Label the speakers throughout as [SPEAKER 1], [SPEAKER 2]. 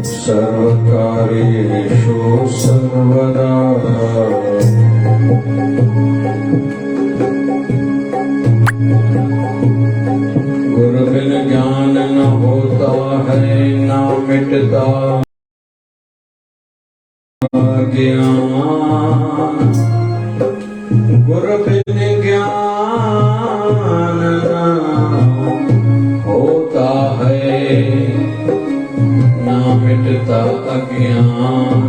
[SPEAKER 1] सर्वकार्येषु सर्वदा गुरु बिन ज्ञान न होता है, न मिटता ज्ञान। गुरु बिन ज्ञान न होता है, न मिटता अज्ञान।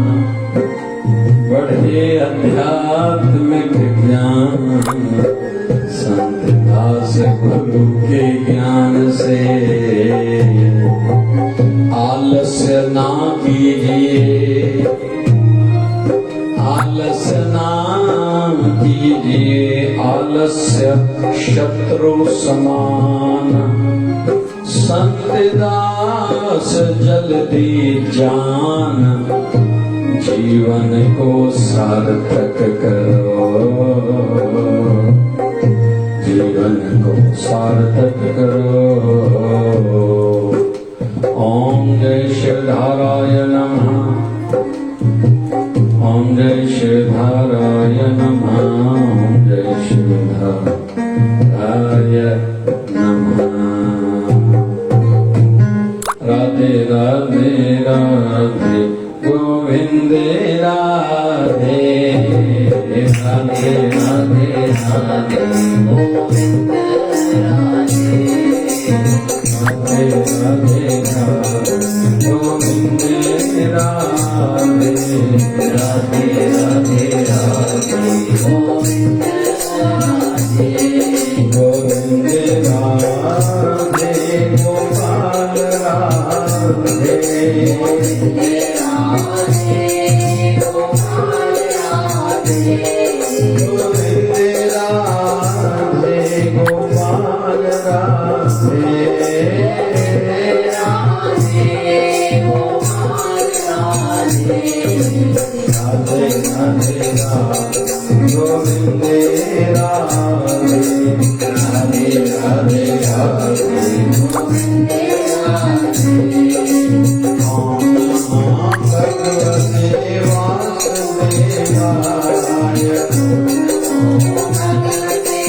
[SPEAKER 1] बढ़े आध्यात्मिक ज्ञान संत दास गुरु के ज्ञान से। आलस्य ना कीजिए, आलस्य ना कीजिए, आलस्य शत्रु समान। संत दास जल्दी जान, जीवन को सार्थक करो, जीवन को सार्थक करो। ओम जय शिवधाराय नमः, ओम जय शिवधाराय नमः, ओम जय शिवधाराय नमः। राधे राधे राधे गोविंद राधे, राधे राधे राधे गोविंद राधे, राधे राधे राधे गोविंद राधे, राधे राधे राधे गोविंद राधे, गोविंद राधे गोपाल राधे, गोविंद राधे गोपाल राधे, गोविंद राधे गोपाल राधे, राधे गोपाल राधे, राधे राधे राधे गोविंद राधे, राधे राधे राधे गोविंद राधे। ओम भगवते वासुदेवाय, ओम भगवते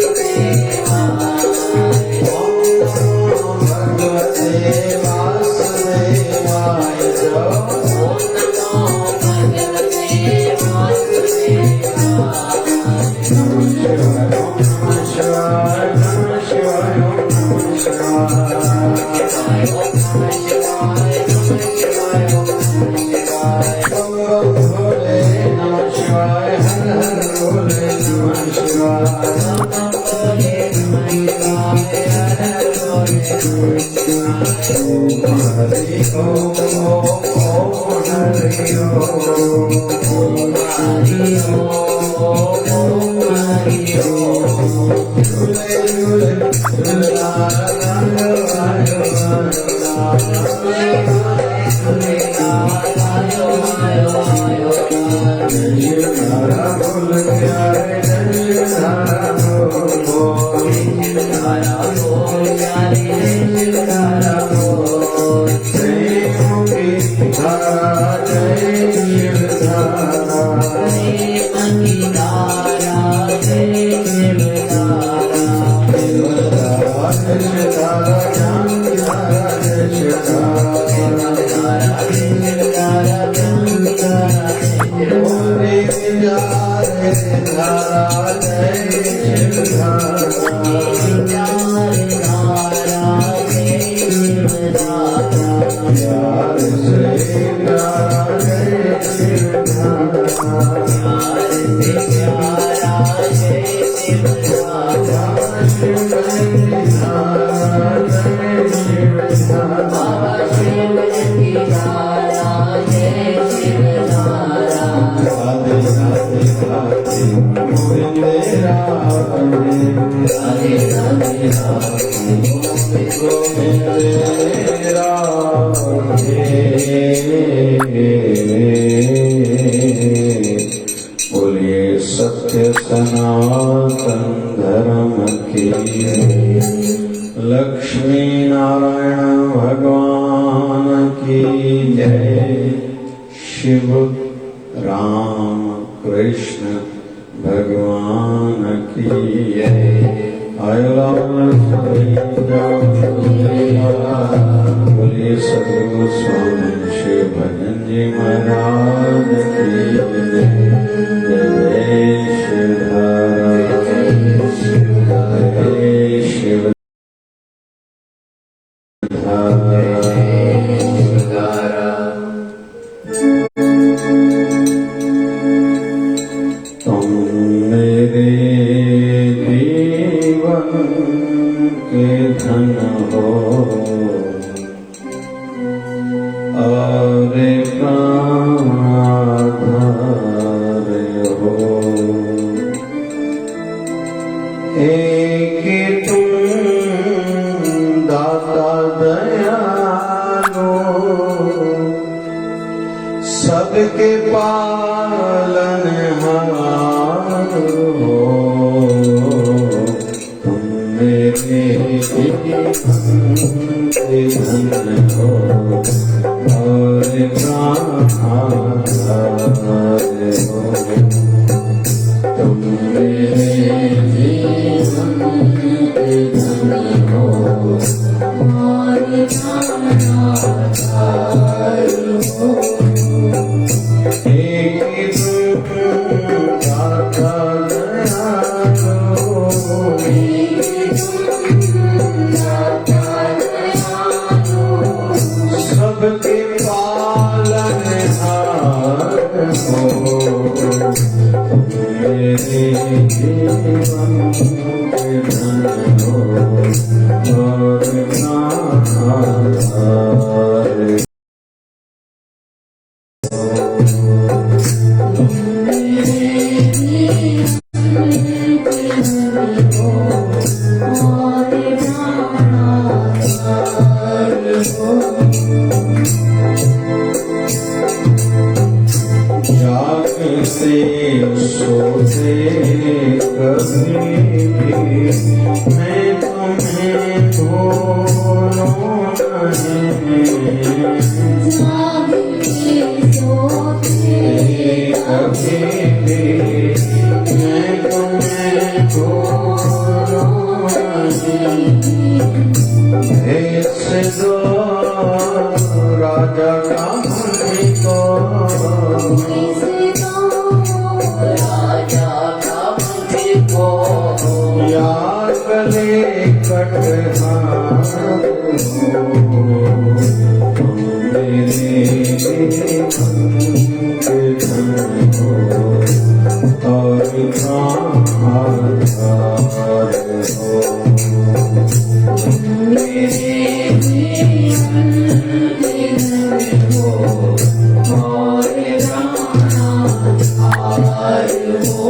[SPEAKER 1] वासुदेवाय, ओम भगवते वासुदेवाय, ओम नमो भगवते वासुदेवाय। नमः शिवाय, नमः शिवाय, नमः शिवाय, नमः शिवाय, नमः शिवाय, नमः शिवाय। ओम भोले नमः शिवाय, हर हर भोले नमः शिवाय, ओम भोले नमः शिवाय, हर हर भोले नमः शिवाय। ओम हरि ओम, ओम हरि ओम, ओम हरि ओम, ओम हरि ओम। झूले झूले झूलनार आयो आयो आयो, झूलेलाल आयो आयो आयो। जय शिवधारा बोल प्यारे, जय शिवधारा बोल बोल, शिवधारा बोल प्यारे, शिवधारा बोल। प्रेम की धारा जय शिवधारा, प्रेम की धारा जय शिवधारा, शिवधारा जय शिवधारा, ज्ञान की धारा जय शिवधारा, शिवधारा जय शिवधारा, ज्ञान की धारा जय शिवधारा। धारा जय शिवधारा, ज्ञान धारा जय शिवधारा, प्यार से प्यारा जय शिवधारा, प्यार से प्यारा जय शिवधारा, शिवधारा जय शिवधारा, बाबा शिव की धारा जय शिवधारा। राधे राधे राधे गोविंद राधे, राधे राधे राधे गोविंद राधे। बोलिए सत्य सनातन धर्म की, लक्ष्मी नारायण भगवान की। शिव राम कृष्ण भगवान की बोलिए सदगुरु स्वामी शिव भजन जी महाराज की जय शिवधारा जय शिवधारा सबके पालन हार हो तुम मेरे धन हो और प्राण हो तुम मेरे जीवन के धन हो और प्राण हो सबके पालन हार हो मेरे जीवन के धन हो और सोते कभी भी मैं तुम्हें भूलूं नहीं कभी भी मैं तुम्हें भूलूं नहीं भेज दो राजा का मुझको यार गले कटहार तुम मेरे जीवन के धन हो और प्राण हो मेरे जीवन के धन हो और प्राण हो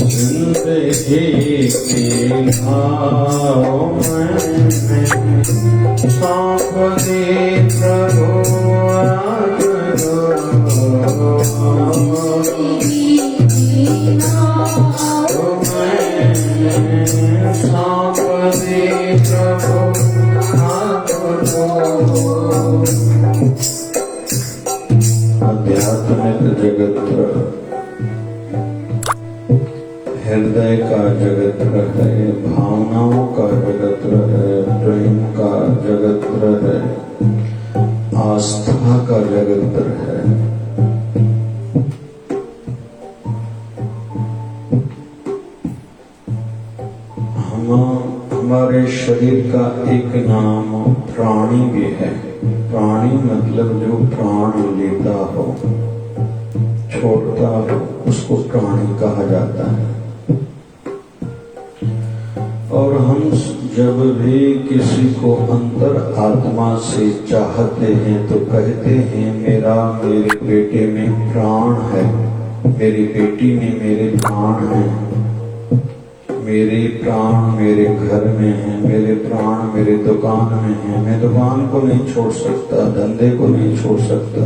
[SPEAKER 1] जिंदगी की भाव में सौंप दे प्रभु सौंप दे प्रभु आध्यात्मिक जगत हृदय का जगत है, भावनाओं का जगत है, प्रेम का जगत है, आस्था का जगत है। हमारे शरीर का एक नाम प्राणी भी है। प्राणी मतलब जो प्राण लेता हो, छोड़ता हो, उसको प्राणी कहा जाता है। और हम जब भी किसी को अंतर आत्मा से चाहते हैं तो कहते हैं मेरा मेरे बेटे में प्राण है, मेरी बेटी में मेरे प्राण हैं, मेरे प्राण मेरे घर में है, मेरे प्राण मेरे दुकान में है, मैं दुकान को नहीं छोड़ सकता, धंधे को नहीं छोड़ सकता,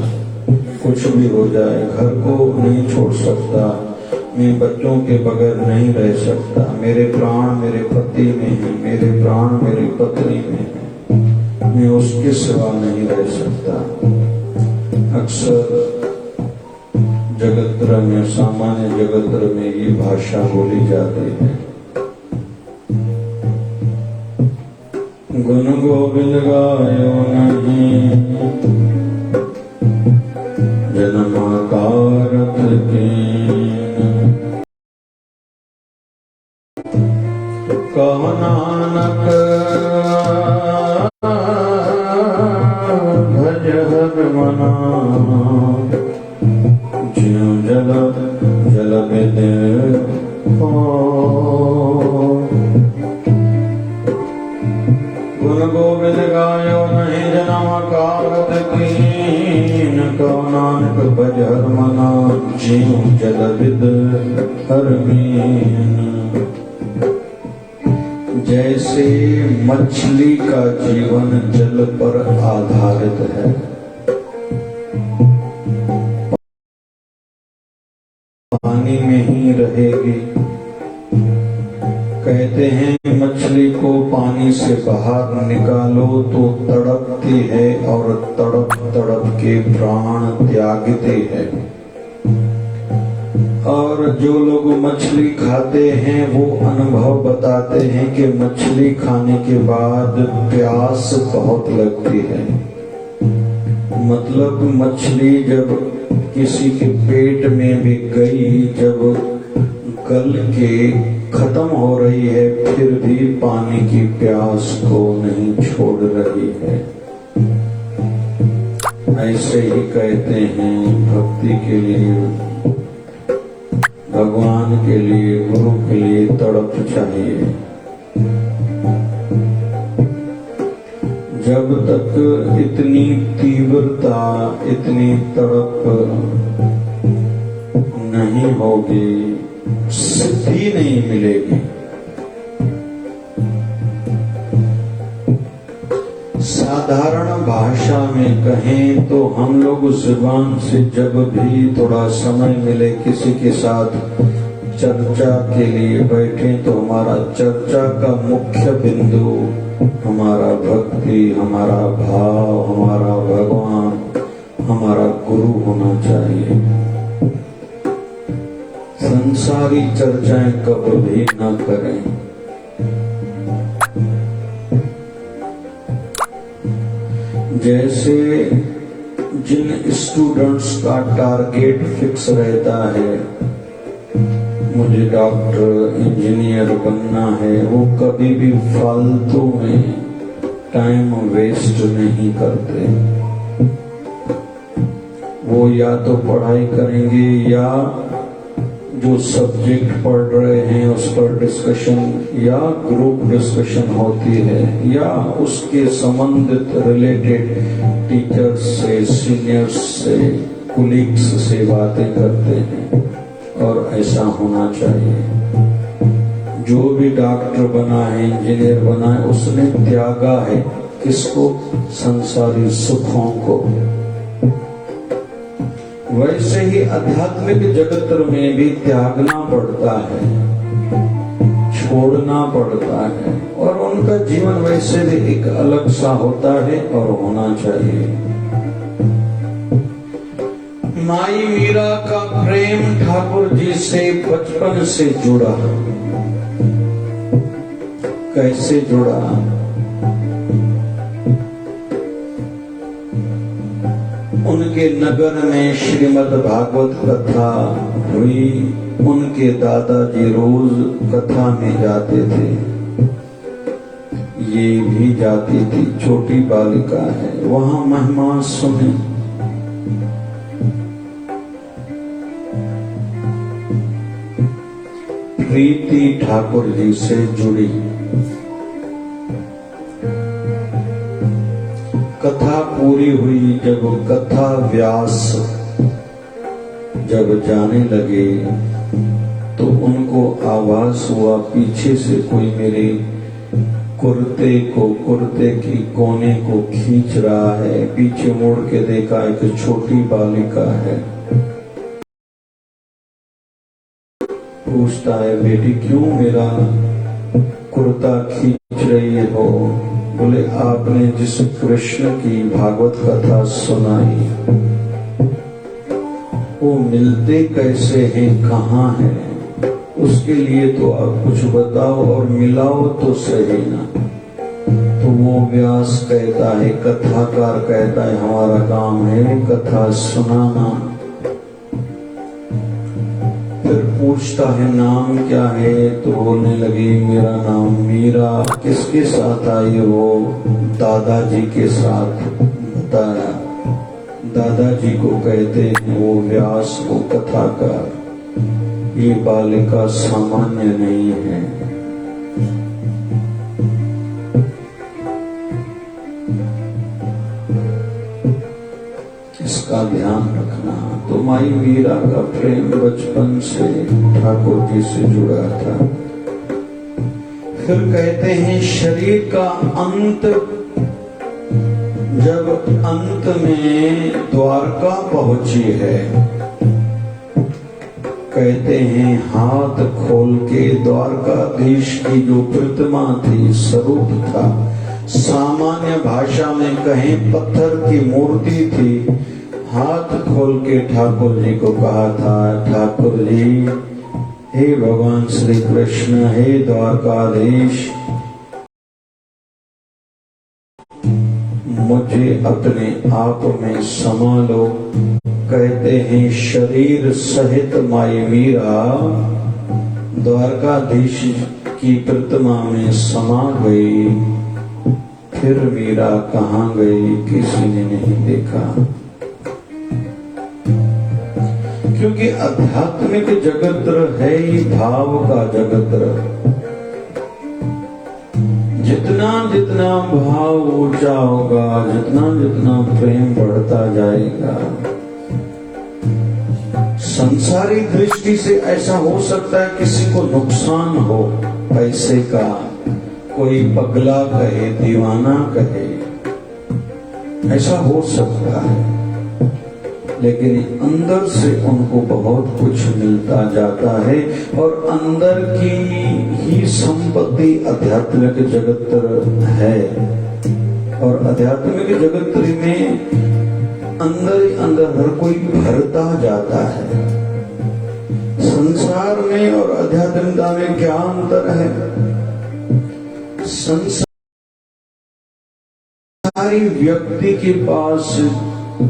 [SPEAKER 1] कुछ भी हो जाए, घर को नहीं छोड़ सकता, मैं बच्चों के बगैर नहीं रह सकता, मेरे प्राण मेरे पति में है, मेरे प्राण मेरी पत्नी में है, मैं उसके सिवा नहीं रह सकता। अक्सर जगत्र में, सामान्य जगत्र में ये भाषा बोली जाती है। गुण गोविंद गायो नहीं, जन्माकारत कीन, कहो नानक भज हर मना, ज्यों जल जल विद गुण गोविंद गायो नहीं, जन्माकारत कीन, कहो नानक भज हर मना, ज्यों जल विद हर मीन। जैसे मछली का जीवन जल पर आधारित है, पानी में ही रहेगी। कहते हैं मछली को पानी से बाहर निकालो तो तड़पती है और तड़प तड़प के प्राण त्यागती है। और जो लोग मछली खाते हैं वो अनुभव बताते हैं कि मछली खाने के बाद प्यास बहुत लगती है। मतलब मछली जब किसी के पेट में भी गई, जब गल के खत्म हो रही है, फिर भी पानी की प्यास को नहीं छोड़ रही है। ऐसे ही कहते हैं भक्ति के लिए, भगवान के लिए, गुरु के लिए तड़प चाहिए। जब तक इतनी तीव्रता, इतनी तड़प नहीं होगी, सिद्धि नहीं मिलेगी। साधारण भाषा में कहें तो हम लोग जुबान से जब भी थोड़ा समय मिले किसी के साथ चर्चा के लिए बैठे तो हमारा चर्चा का मुख्य बिंदु हमारा भक्ति, हमारा भाव, हमारा भगवान, हमारा गुरु होना चाहिए। संसारी चर्चाएं कभी न करें। जैसे जिन स्टूडेंट्स का टारगेट फिक्स रहता है, मुझे डॉक्टर, इंजीनियर बनना है, वो कभी भी फालतू में टाइम वेस्ट नहीं करते। वो या तो पढ़ाई करेंगे या जो सब्जेक्ट पढ़ रहे हैं उस पर डिस्कशन या ग्रुप डिस्कशन होती है, या उसके संबंधित रिलेटेड टीचर्स से, सीनियर्स से, कुलीग्स से बातें करते हैं। और ऐसा होना चाहिए। जो भी डॉक्टर बना है, इंजीनियर बना है, उसने त्यागा है किसको? संसारी सुखों को। वैसे ही आध्यात्मिक जगत में भी त्यागना पड़ता है, छोड़ना पड़ता है, और उनका जीवन वैसे भी एक अलग सा होता है और होना चाहिए। माई मीरा का प्रेम ठाकुर जी से बचपन से जुड़ा। कैसे जुड़ा? उनके नगर में श्रीमद् भागवत कथा हुई। उनके दादाजी रोज कथा में जाते थे, ये भी जाती थी। छोटी बालिका है, वहां महिमा सुने। प्रीति ठाकुर जी से जुड़ी। कथा पूरी हुई। जब कथा व्यास जब जाने लगे तो उनको आवाज हुआ, पीछे से कोई मेरे कुर्ते की कोने को खींच रहा है। पीछे मुड़ के देखा एक छोटी बालिका है। पूछता है, बेटी क्यों मेरा कुर्ता खींच रही हो? बोले, आपने जिस कृष्ण की भागवत कथा सुनाई वो मिलते कैसे हैं, कहाँ हैं? उसके लिए तो आप कुछ बताओ और मिलाओ तो सही ना। तो वो व्यास कहता है, कथाकार कहता है, हमारा काम है कथा सुनाना। फिर पूछता है, नाम क्या है? तो बोलने लगी, मेरा नाम मीरा। किसके साथ आई हो? दादाजी के साथ बताया। दादाजी को कहते हैं वो व्यास, वो कथाकार। ये बालिका सामान्य नहीं है। इसका ध्यान रखना। तो माई मीरा का प्रेम बचपन से ठाकुर जी से जुड़ा था। फिर कहते हैं, शरीर का अंत, जब अंत में द्वारका पहुंची है, कहते हैं हाथ खोल के द्वारकाधीश की जो प्रतिमा थी, स्वरूप था, सामान्य भाषा में कहें पत्थर की मूर्ति थी, हाथ खोल के ठाकुर जी को कहा था, ठाकुर जी, हे भगवान श्री कृष्ण, हे द्वारकाधीश, मुझे अपने आप में समा लो। कहते हैं शरीर सहित माई मीरा द्वारकाधीश की प्रतिमा में समा गई। फिर मीरा कहाँ गई किसी ने नहीं देखा, क्योंकि आध्यात्मिक जगत है ही भाव का जगत। जितना जितना भाव ऊंचा होगा, जितना जितना प्रेम बढ़ता जाएगा। संसारी दृष्टि से ऐसा हो सकता है किसी को नुकसान हो पैसे का, कोई पगला कहे, दीवाना कहे, ऐसा हो सकता है, लेकिन अंदर से उनको बहुत कुछ मिलता जाता है। और अंदर की ही संपत्ति आध्यात्मिक जगत है। और आध्यात्मिक जगत में अंदर ही अंदर हर कोई भरता जाता है। संसार में और आध्यात्मिकता में क्या अंतर है? संसारी व्यक्ति के पास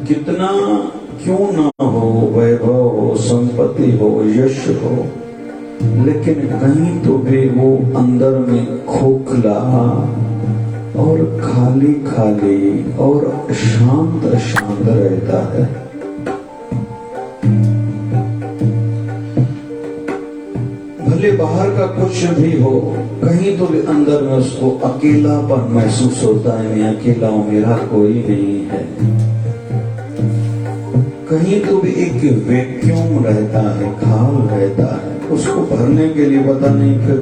[SPEAKER 1] कितना क्यों ना हो, वैभव हो, संपत्ति हो, यश हो, लेकिन कहीं तो भी वो अंदर में खोखला और खाली खाली और शांत शांत रहता है। भले बाहर का कुछ भी हो, कहीं तो भी अंदर में उसको अकेलापन महसूस होता है, मैं अकेला हूं, मेरा कोई नहीं है। कहीं तो भी एक वैक्यूम रहता है, खाल रहता है, उसको भरने के लिए पता नहीं फिर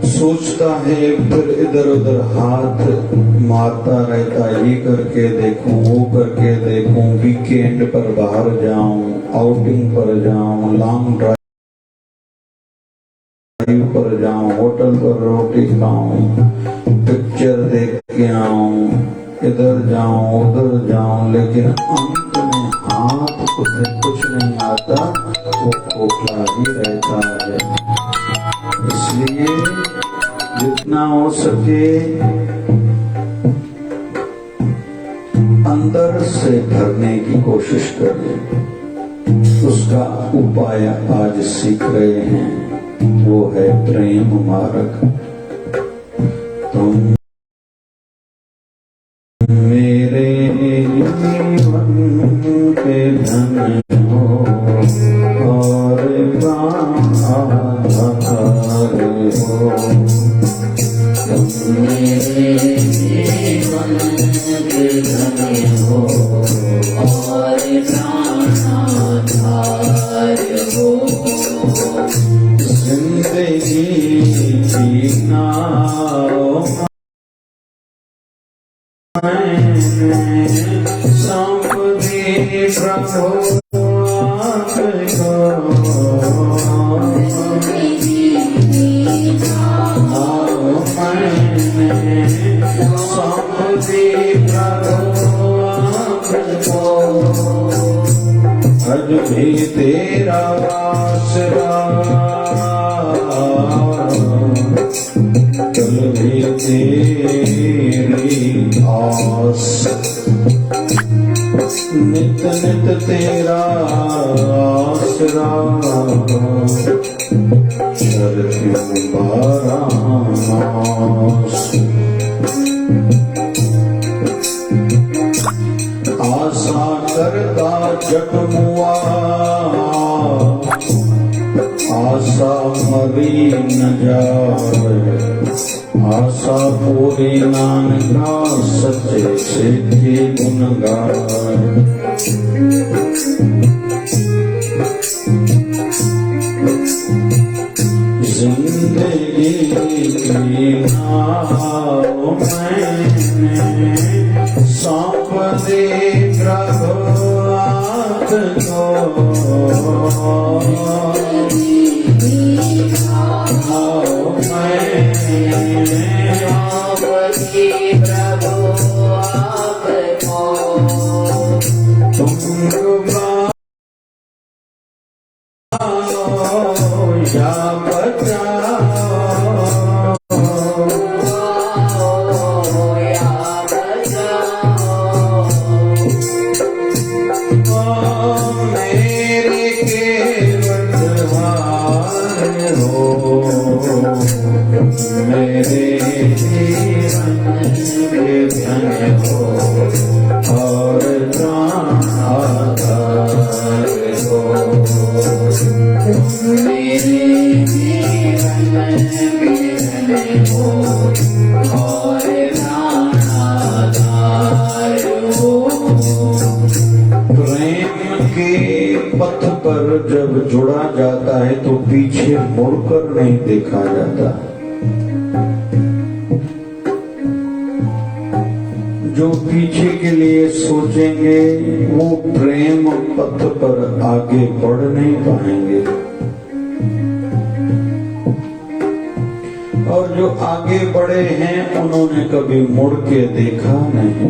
[SPEAKER 1] सोचता है, फिर इधर उधर हाथ मारता रहता है, ये करके देखूं, वो करके देखूं, वीकेंड पर बाहर जाऊं, आउटिंग पर जाऊं, लॉन्ग ड्राइव पर जाऊं, होटल पर रोटी खाऊं, पिक्चर देख के आऊं, इधर जाऊं, उधर जाऊं, लेकिन अंत में हाथ कुछ नहीं आता, वो खोखला ही रहता है। इसलिए जितना हो सके अंदर से भरने की कोशिश करें। उसका उपाय आज सीख रहे हैं, वो है प्रेम मार्ग। तुम मेरे जीवन के धन हो और प्राण हो। तुम मेरे जीवन के धन हो और प्राण हो। जिंदगी जीना प्रभु आज भी तेरा आसरा, कल भी तेरी आस, नित नित तेरा आसरा, शरत्यों बारामास। आशा करता जगमुआ, आशा मरी न जाए, आशा पूरी नानका सच्चे सिद्धि गुण गाए। जिंदगी की नाव मैंने सौंप दे प्रभु आपको, या बचाओ, या बचाओ, मेरे केवलवान हो, मेरे जीवन के धन हो और प्राण आधार हो, मेरे जीवन में हो और प्राण आधार हो। प्रेम के पथ पर जब जुड़ा जाता है तो पीछे मुड़कर नहीं देखा जाता। जो पीछे के लिए सोचेंगे वो प्रेम पथ पर आगे बढ़ नहीं पाएंगे, और जो आगे बढ़े हैं उन्होंने कभी मुड़ के देखा नहीं।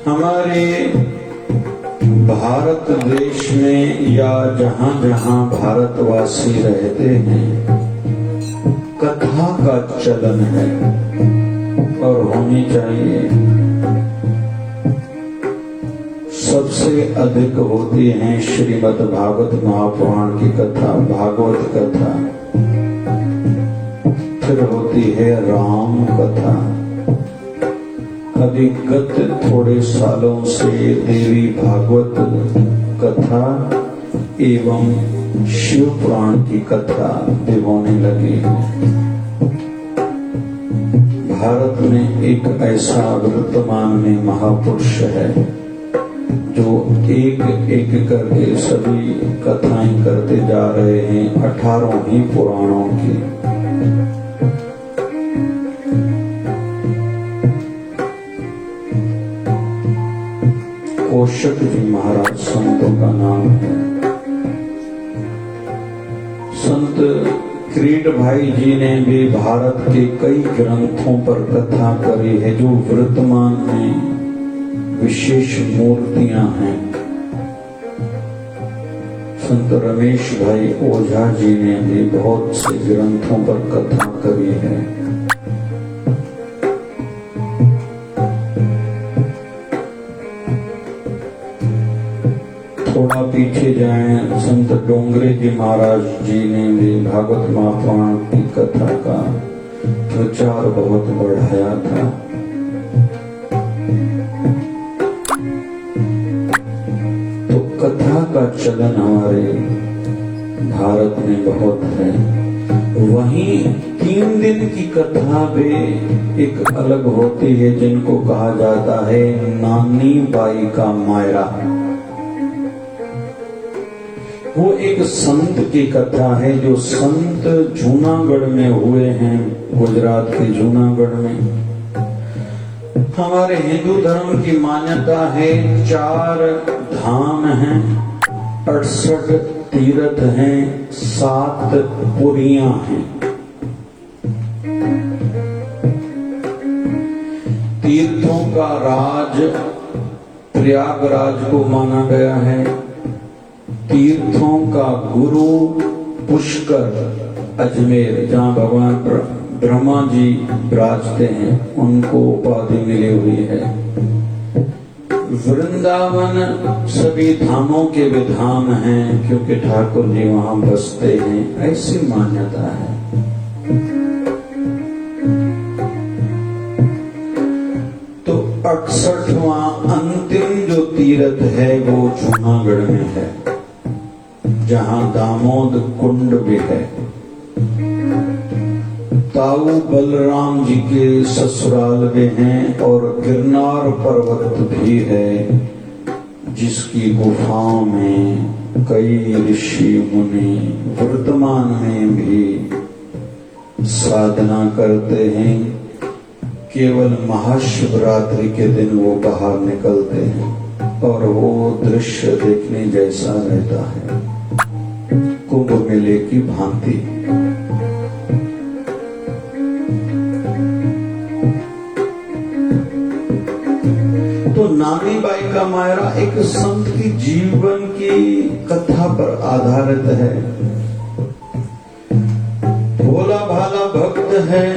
[SPEAKER 1] हमारे भारत देश में या जहां जहां भारतवासी रहते हैं कथा का चलन है और होनी चाहिए। सबसे अधिक होती हैं श्रीमद् भागवत महापुराण की कथा, भागवत कथा, फिर होती है राम कथा। अभी गत थोड़े सालों से देवी भागवत कथा एवं शिव पुराण की कथा भी होने लगी है। भारत में एक ऐसा वर्तमान में महापुरुष है जो एक एक करके सभी कथाएं करते जा रहे हैं 18 ही पुराणों की। कोशक जी महाराज संतों का नाम है। संत क्रीड भाई जी ने भी भारत के कई ग्रंथों पर कथा करी है जो वर्तमान में विशेष मूर्तियां हैं। संत रमेश भाई ओझा जी ने भी बहुत से ग्रंथों पर कथा करी है। थोड़ा पीछे जाएं, संत डोंगरे जी महाराज जी ने भी भागवत महापुराण की कथा का प्रचार बहुत बढ़ाया था। तो कथा का चलन हमारे भारत में बहुत है। वहीं 3 दिन की कथा भी एक अलग होती है जिनको कहा जाता है नानी बाई का मायरा। वो एक संत की कथा है जो संत जूनागढ़ में हुए हैं, गुजरात के जूनागढ़ में। हमारे हिंदू धर्म की मान्यता है 4 धाम हैं, 68 तीर्थ हैं, 7 पुरियां हैं। तीर्थों का राज प्रयागराज को माना गया है। तीर्थों का गुरु पुष्कर अजमेर, जहाँ भगवान ब्रह्मा जी विराजते हैं, उनको उपाधि मिली हुई है। वृंदावन सभी धामों के भी धाम हैं, क्योंकि ठाकुर जी वहां बसते हैं, ऐसी मान्यता है। तो 68वां अंतिम जो तीर्थ है वो जूनागढ़ में है, जहां दामोद कुंड भी है। ताऊ बलराम जी के ससुराल भी हैं और गिरनार पर्वत भी है, जिसकी गुफाओं में कई ऋषि मुनि वर्तमान में भी साधना करते हैं। केवल महाशिवरात्रि के दिन वो बाहर निकलते हैं और वो दृश्य देखने जैसा रहता है, कुंभ मेले की भांति। तो नानी बाई का मायरा एक संत की जीवन की कथा पर आधारित है। भोला भाला भक्त है,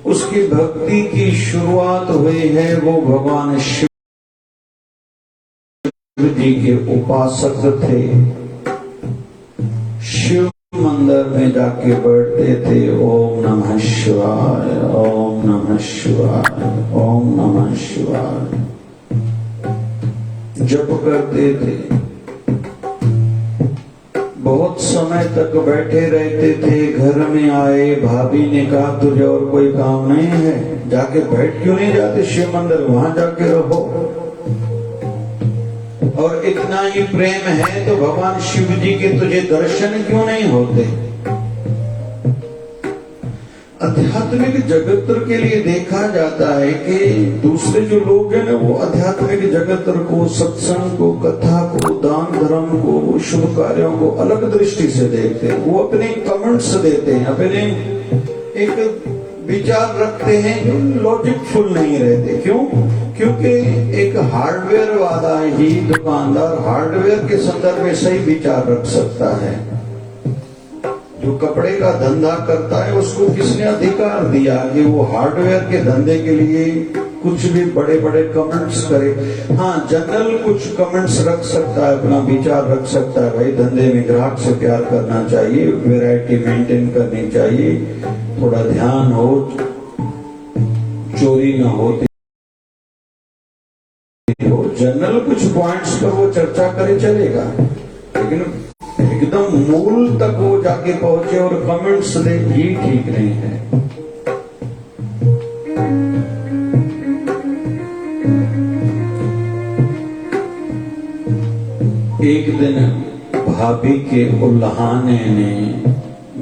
[SPEAKER 1] उसकी भक्ति की शुरुआत हुई है, वो भगवान शिव जी के उपासक थे। शिव मंदिर में जाके बैठते थे, ओम नमः शिवाय, ओम नमः शिवाय, ओम नमः शिवाय जप करते थे। बहुत समय तक बैठे रहते थे। घर में आए, भाभी ने कहा तुझे और कोई काम नहीं है, जाके बैठ क्यों नहीं जाते शिव मंदिर, वहां जाके रहो। और इतना ही प्रेम है तो भगवान शिव जी के तुझे दर्शन क्यों नहीं होते। आध्यात्मिक जगत के लिए देखा जाता है कि दूसरे जो लोग हैं ना, वो आध्यात्मिक जगत को, सत्संग को, कथा को, दान धर्म को, शुभ कार्यों को अलग दृष्टि से देखते हैं। वो अपने कमेंट्स देते हैं, अपने एक विचार रखते हैं जो लॉजिकफुल नहीं रहते। क्यों? क्योंकि एक हार्डवेयर वाला ही दुकानदार हार्डवेयर के संदर्भ में सही विचार रख सकता है। जो कपड़े का धंधा करता है उसको किसने अधिकार दिया कि वो हार्डवेयर के धंधे के लिए कुछ भी बड़े बड़े कमेंट्स करे। हाँ, जनरल कुछ कमेंट्स रख सकता है, अपना विचार रख सकता है, भाई धंधे में ग्राहक से प्यार करना चाहिए, वैरायटी मेंटेन करनी चाहिए, थोड़ा ध्यान हो, चोरी ना हो। जनरल कुछ पॉइंट्स पर वो चर्चा करे चलेगा, लेकिन एकदम मूल तक वो जाके पहुंचे और कमेंट्स दे, ये ठीक नहीं है। एक दिन भाभी के उल्हाने ने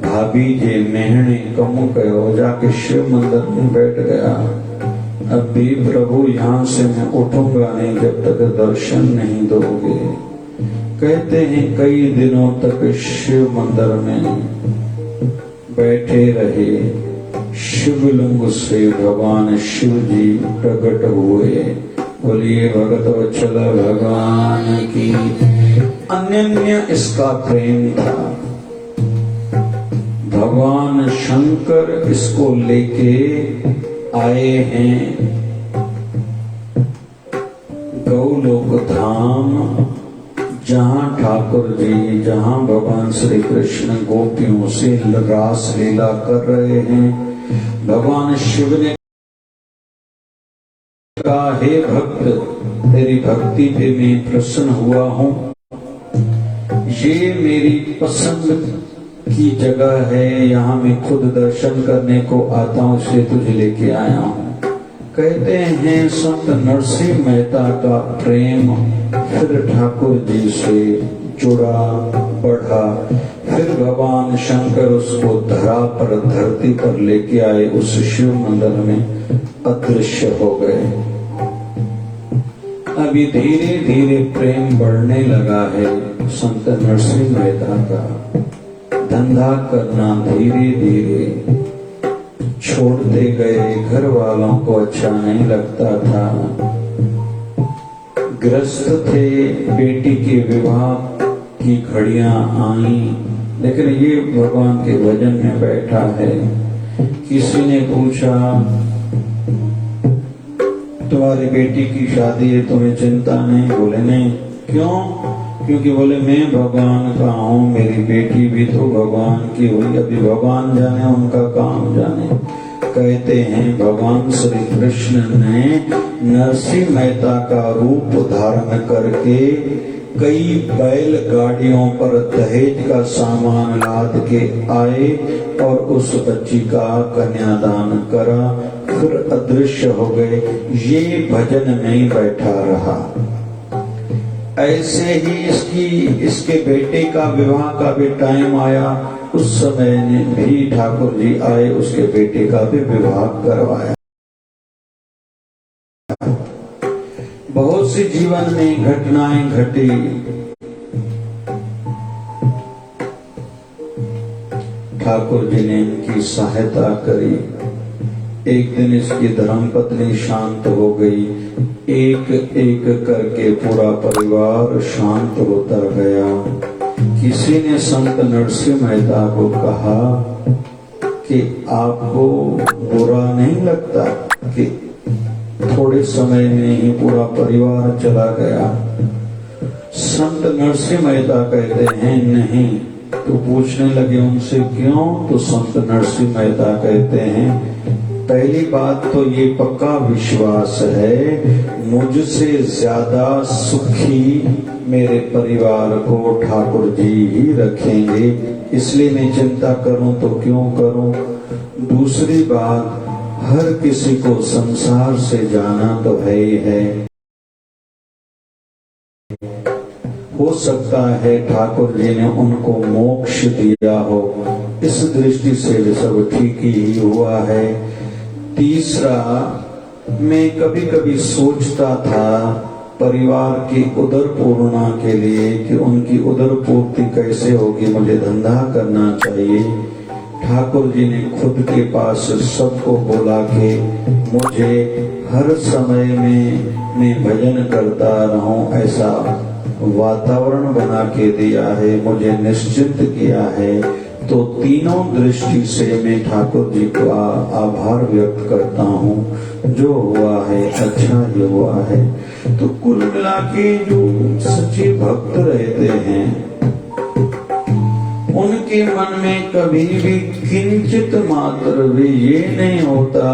[SPEAKER 1] भाभी जे मेहणे कमु कहो, जाके शिव मंदिर में बैठ गया। अब भी प्रभु यहाँ से मैं उठूंगा नहीं जब तक दर्शन नहीं दोगे। कहते हैं कई दिनों तक शिव मंदिर में बैठे रहे। शिवलिंग से भगवान शिव जी प्रकट हुए। बोलिए भगत वत्सल भगवान की। अन्य इसका प्रेम था। भगवान शंकर इसको लेके आए हैं गौलोक धाम, जहां ठाकुर जी, जहां भगवान श्री कृष्ण गोपियों से रास लीला कर रहे हैं। भगवान शिव ने कहा, हे भक्त, तेरी भक्ति पे मैं प्रसन्न हुआ हूं। ये मेरी पसंद की जगह है, यहाँ मैं खुद दर्शन करने को आता हूँ, इसलिए तुझे लेके आया हूँ। कहते हैं संत नरसिंह मेहता का प्रेम फिर ठाकुर जी से जुड़ा बढ़ा। फिर भगवान शंकर उसको धरा पर धरती पर लेके आए, उस शिव मंदिर में अदृश्य हो गए। अभी धीरे धीरे प्रेम बढ़ने लगा है संत नरसिंह मेहता का। धंधा करना धीरे धीरे छोड़ते गए, घर वालों को अच्छा नहीं लगता था। ग्रस्त थे, बेटी के विवाह की घड़ियां आई, लेकिन ये भगवान के भजन में बैठा है। किसी ने पूछा तुम्हारी बेटी की शादी है, तुम्हें चिंता नहीं? बोले नहीं। क्यों? क्योंकि बोले मैं भगवान का हूँ, मेरी बेटी भी तो भगवान की हुई, अभी भगवान जाने, उनका काम जाने। कहते हैं भगवान श्री कृष्ण ने नरसिंह मेहता का रूप धारण करके कई बैलगाड़ियों पर दहेज का सामान लाद के आए और उस बच्ची का कन्यादान करा, फिर अदृश्य हो गए। ये भजन में बैठा रहा। ऐसे ही इसके बेटे का विवाह का भी टाइम आया, उस समय ने भी ठाकुर जी आए, उसके बेटे का भी विवाह करवाया। बहुत सी जीवन में घटनाएं घटी। ठाकुर जी ने इनकी सहायता करी। एक दिन इसकी धर्मपत्नी शांत हो गई। एक एक करके पूरा परिवार शांत होता गया। किसी ने संत नरसिंह मेहता को कहा कि आपको बुरा नहीं लगता कि थोड़े समय में ही पूरा परिवार चला गया? संत नरसिंह मेहता कहते हैं नहीं। तो पूछने लगे उनसे क्यों? तो संत नरसिंह मेहता कहते हैं पहली बात तो ये पक्का विश्वास है, मुझसे ज्यादा सुखी मेरे परिवार को ठाकुर जी ही रखेंगे, इसलिए मैं चिंता करूं तो क्यों करूं। दूसरी बात, हर किसी को संसार से जाना तो है ही है। हो सकता है ठाकुर जी ने उनको मोक्ष दिया हो, इस दृष्टि से भी सब ठीक ही हुआ है। तीसरा, मैं कभी कभी सोचता था परिवार की उदर पूर्णा के लिए कि उनकी उदर पूर्ति कैसे होगी, मुझे धंधा करना चाहिए। ठाकुर जी ने खुद के पास सबको बुला के मुझे हर समय में मैं भजन करता रहूं ऐसा वातावरण बना के दिया है, मुझे निश्चिंत किया है। तो तीनों दृष्टि से मैं ठाकुर जी का आभार व्यक्त करता हूँ। जो हुआ है अच्छा ही हुआ है। तो कुल मिला के जो सच्चे भक्त रहते हैं उनके मन में कभी भी किंचित मात्र भी ये नहीं होता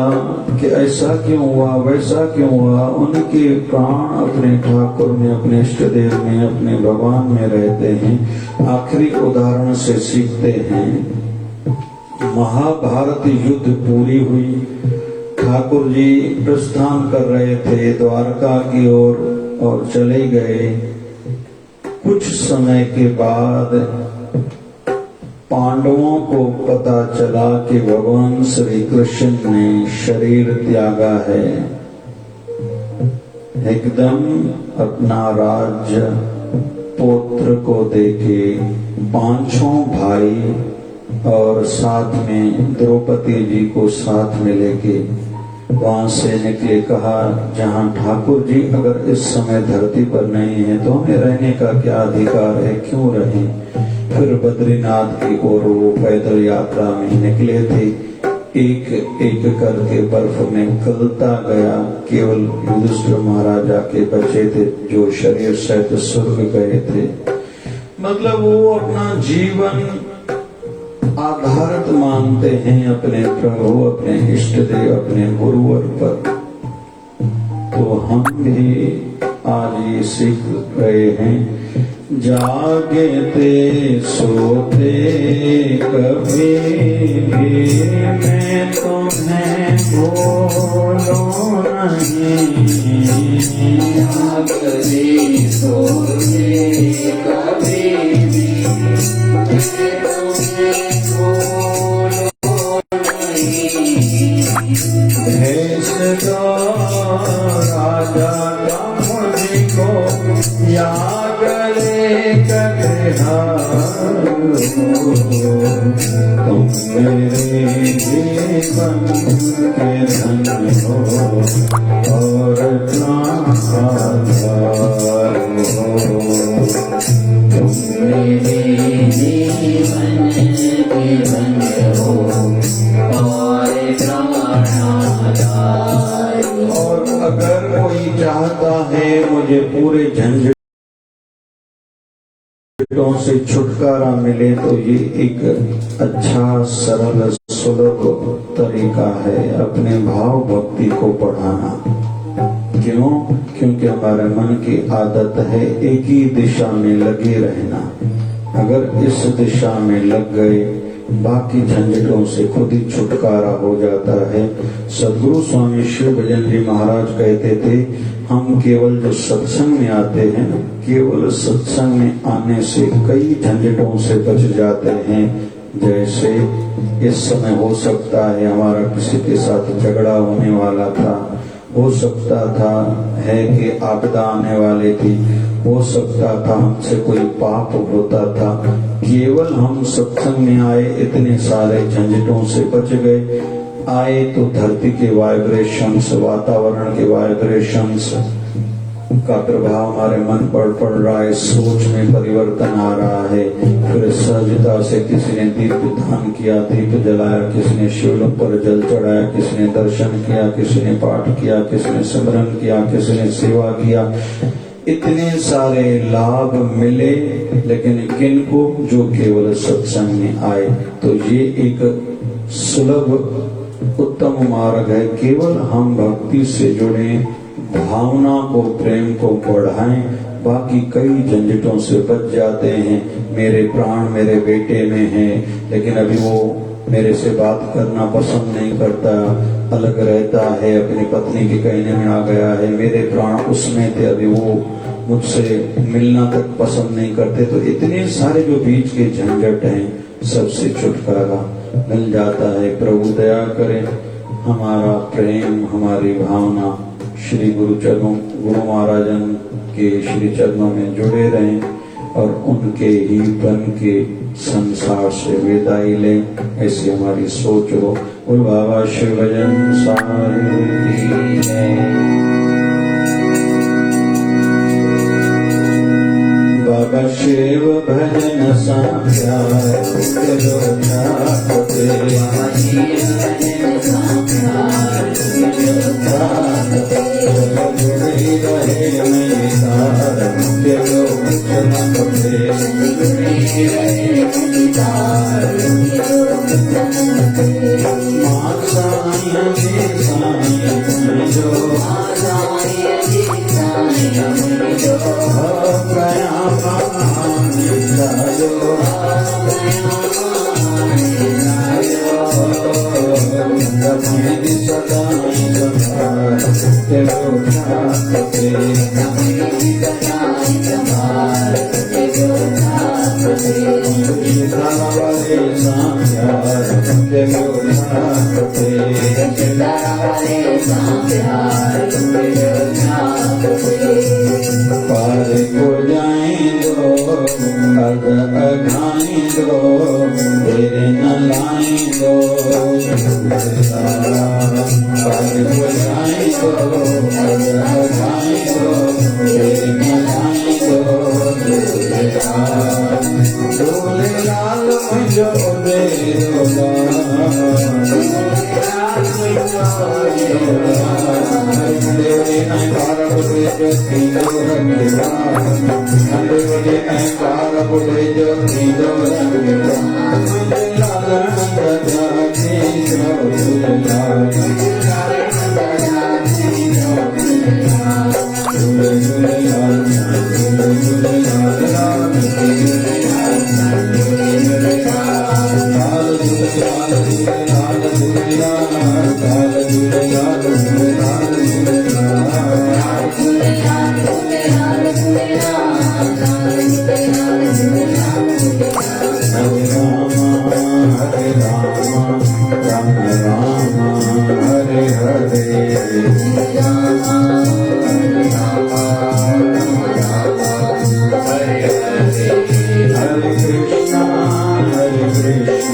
[SPEAKER 1] कि ऐसा क्यों हुआ वैसा क्यों हुआ। उनके प्राण अपने ठाकुर में, अपने इष्ट देव में, अपने भगवान में रहते हैं। आखिरी उदाहरण से सीखते हैं, महाभारत युद्ध पूरी हुई, ठाकुर जी प्रस्थान कर रहे थे द्वारका की ओर और चले गए। कुछ समय के बाद पांडवों को पता चला कि भगवान श्री कृष्ण ने शरीर त्यागा है। एकदम अपना राज्य पुत्र को देके पांचों भाई और साथ में द्रौपदी जी को साथ में लेके वहां से निकले। कहा जहां ठाकुर जी अगर इस समय धरती पर नहीं है तो हमें रहने का क्या अधिकार है, क्यों रहें। फिर बद्रीनाथ की ओर वो पैदल यात्रा में निकले थे। एक एक करके बर्फ में गलता गया। केवल युधिष्ठिर महाराजा के बचे थे जो शरीर सहित स्वर्ग गए थे। मतलब वो अपना जीवन आधारित मानते हैं अपने प्रभु, अपने इष्ट देव, अपने गुरुवर पर। तो हम भी आज ये सीख रहे हैं, जागे ते सोते कभी मैं तुम्हें भूलूं नहीं।
[SPEAKER 2] जागे सोते
[SPEAKER 1] तुम मेरे जीवन के धन हो और प्राण आधार हो। तुम मेरे जीवन के धन हो और प्राण आधार हो। और अगर कोई चाहता है मुझे पूरे झंझटों से छुटकारा मिले तो ये एक अच्छा सरल सुलभ तरीका है अपने भाव भक्ति को बढ़ाना। क्यों? क्योंकि हमारे मन की आदत है एक ही दिशा में लगे रहना। अगर इस दिशा में लग गए बाकी झंझटों से खुद ही छुटकारा हो जाता है। सदगुरु स्वामी शिव भजन जी महाराज कहते थे, हम केवल जो सत्संग में आते हैं, केवल सत्संग में आने से कई झंझटों से बच जाते हैं। जैसे इस समय हो सकता है हमारा किसी के साथ झगड़ा होने वाला था, हो सकता था है कि आपदा आने वाली थी, हो सकता था हमसे कोई पाप होता था। केवल हम सत्संग में आए इतने सारे झंझटों से बच गए। आए तो धरती के वाइब्रेशंस, वातावरण के वाइब्रेशंस का प्रभाव हमारे मन पर पड़ रहा है, सोच में परिवर्तन आ रहा है। फिर सहजता से किसी ने दीप दान किया, दीप जलाया, किसी ने शिवलिंग पर जल चढ़ाया, किसी ने दर्शन किया, किसी ने पाठ किया, किसी ने सिमरन किया, किसी ने सेवा किया। इतने सारे लाभ मिले, लेकिन किनको? जो केवल सत्संग में आए। तो ये एक सुलभ उत्तम मार्ग है। केवल हम भक्ति से जुड़े, भावना को, प्रेम को बढ़ाएं, बाकी कई झंझटों से बच जाते हैं। मेरे प्राण मेरे बेटे में हैं, लेकिन अभी वो मेरे से बात करना पसंद नहीं करता, अलग रहता है, अपनी पत्नी के कहने में आ गया है। मेरे प्राण उसमें थे, अभी वो मुझसे मिलना तक पसंद नहीं करते। तो इतने सारे जो बीच के झंझट हैं, सबसे छुटकारा मिल जाता है। प्रभु दया करे, हमारा प्रेम, हमारी भावना श्री गुरु महाराजन के श्री चरणों में जुड़े रहें और उनके ही बन के संसार से विदाई लें, ऐसी हमारी सोच हो। बोल बाबा शिव भजन साहिब की जय। बाबा शिव भजन साध्या चलो जाते, बाबा शिव भजन साध्या चलो जाते, जुड़ी रहे मेरे तार चलो जाते, जुड़ी रहे मेरे तार माँ साईं जी साईं जो, माँ साईं जी साईं जो पारे को जाएंगो अग अघाएंगो तेरे न लाएंगो, पारे को जाएंगो अग अघाएंगो तेरे न लाएंगो। डोले लाल मुझो बेरोला,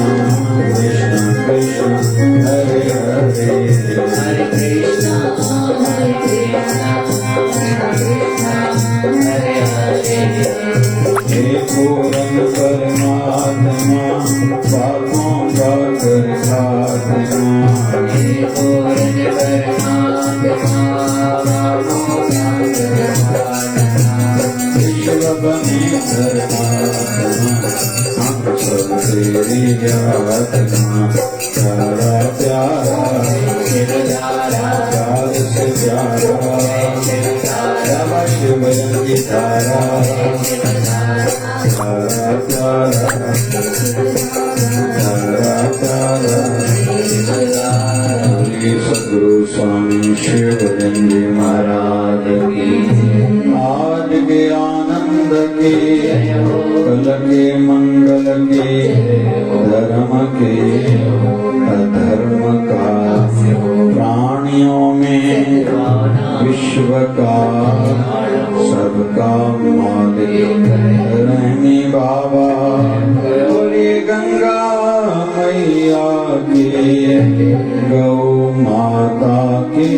[SPEAKER 1] कृष्ण कृष्ण हरे हरे
[SPEAKER 2] हरे कृष्णा हरे कृष्णा हरे हरे
[SPEAKER 1] हे पूर्ण परमात्मा पापों का कर खात्मा
[SPEAKER 2] हे पूर्ण परमात्मा पापों का कर खात्मा
[SPEAKER 1] विश्व बने धर्मात्मा हम सब तेरी आत्मा प्यारा प्यारा
[SPEAKER 2] शिवधारा
[SPEAKER 1] प्यार से प्यारा श्यामा शिव की धारा प्यारा प्यारा प्यारा प्यारा श्री सद्गुरु स्वामी शिवरंजी महाराज की आज के आनंद के कल के मंगल के धर्म के अधर्म का प्राणियों में विश्व का सबका मालिक रहने बाबा बोले गंगा मैया के गौ माता की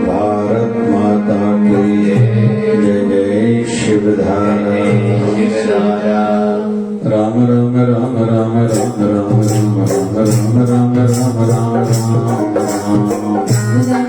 [SPEAKER 1] भारत माता की जय जय शिवधारा राम राम राम राम राम राम राम राम राम राम राम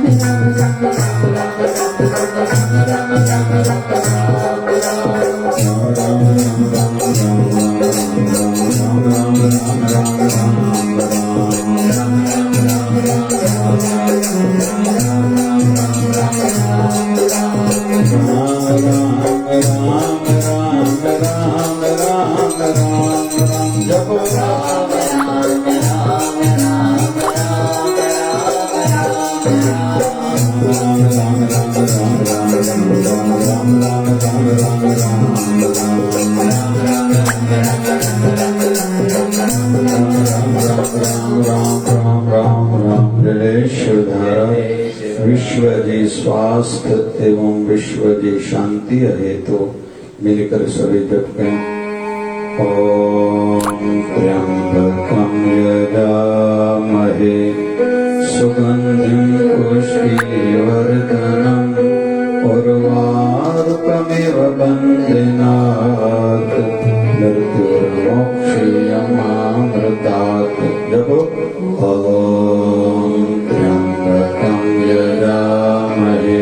[SPEAKER 1] विश्व जी स्वास्थ्य एवं विश्व जी शांति हेतु मिलकर सभी जपते ओम त्र्यंबकं यजामहे सुगंधिं पुष्टिवर्धनम् उर्वारुकमिव बन्धनात् मृत्युर्मोक्षयमामृतात् जपो ओम त्र्यंबकं यजामहे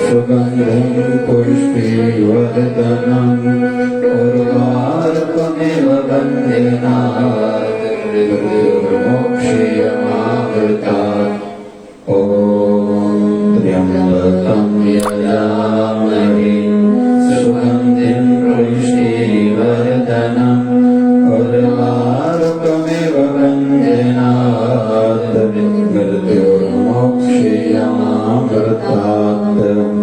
[SPEAKER 1] सुगंधिं पुष्टिवर्धनम् उर्वारुकमिव बन्धनात् मृत्युर्मोक्षयमामृतात् ओम त्र्यंबकं यजामहे सुगंधिं पुष्टिवर्धनम् उर्वारुकमिव बन्धनात् मृत्युर्मोक्षयमामृतात्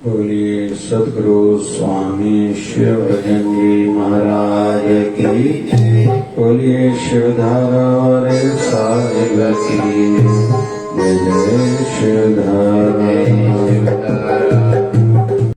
[SPEAKER 1] बोलिए सद्गुरु स्वामी शिवरंजी महाराज की। बोलिए शिवधारा वाले साहिब की जय जय शिवधारा।